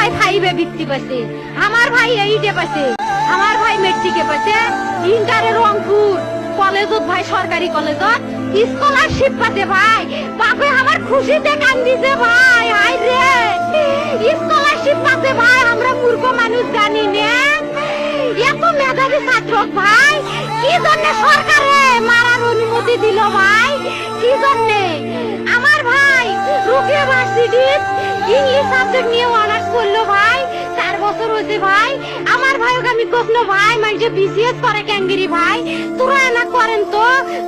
ভাই 5-এ বৃত্তি পাইছে, আমার ভাই 8-এ পাইছে, আমার ভাই মেট্রিকে পাইছে, ইন্টারে রংপুর কলেজত ভাই সরকারি কলেজত স্কলারশিপ পাতে ভাই। বাপে আমার খুশিতে কান্দিছে ভাই। হাই রে স্কলারশিপ পাতে ভাই, আমরা মূর্খ মানুষ জানি না এত মেধাবী ছাত্র ভাই কি জন্য সরকারে মারার অনুমতি দিল ভাই, কি জন্য? আমার ভাই রুকিয়া ভার্সিটি ইংলিশ সাবজেক্ট নিয়ে অনার্স করলো ভাই, 4 বছর হয়েছে ভাই। আমার ভাইকে আমি কখনো ভাই মানে বিসিএস করে ক্যাঙ্গিরি ভাই, তোরা না করেন তো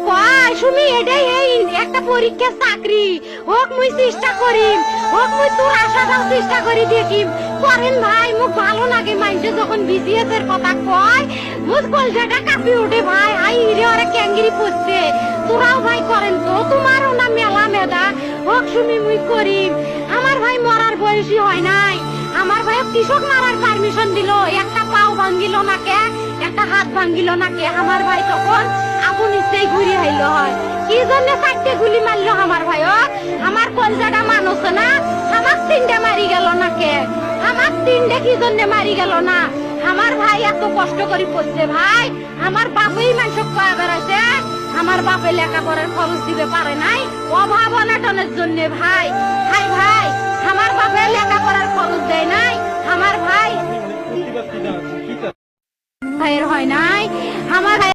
কয় শুনি এটাই এই একটা পরীক্ষা চাকরি হোক মুই চেষ্টা করি, হোক মুই তোর আশাটাও চেষ্টা করি দেখি করেন ভাই। মুখ ভালো লাগে মাইন্ডে যখন বিসিএস এর কথা কয়, মুখ কলজাটা কাঁপি ওঠে ভাই। আই রে ওরা ক্যাঙ্গিরি পড়ছে, তোরাও ভাই করেন তো, তোমারও না মেলা মেধা হোক শুনি মুই করি। আমার ভাই মরার বয়সী হয় নাই, আমার ভাই কৃষক মারার পারমিশন দিল, একটা পাও ভাঙ্গিল না কে, একটা হাত ভাঙ্গিল না কে। আমার ভাই তখন আপন ইচ্ছেই ঘুরে আইলো হয়, কি জন্য 4টে গুলি মারলো আমার ভাই? আমার কলজাটা মানুষ না, আমার 3টে মারি গেল না কে, আমার 3টে কি জন্য মারি গেল না? আমার ভাই এত কষ্ট করে পড়ছে ভাই, আমার বাপই মানুষ কয়া বেড়াইছে, আমার বাপে লেখাপড়ার খরচ দিতে পারে নাই অভাব অনাটনের জন্য ভাই। ভাই ভাই আমার বাপে লেখাপড়ার খরচ দেয় নাই, আমার ভাই ভাইয়ের হয় নাই, আমার ভাই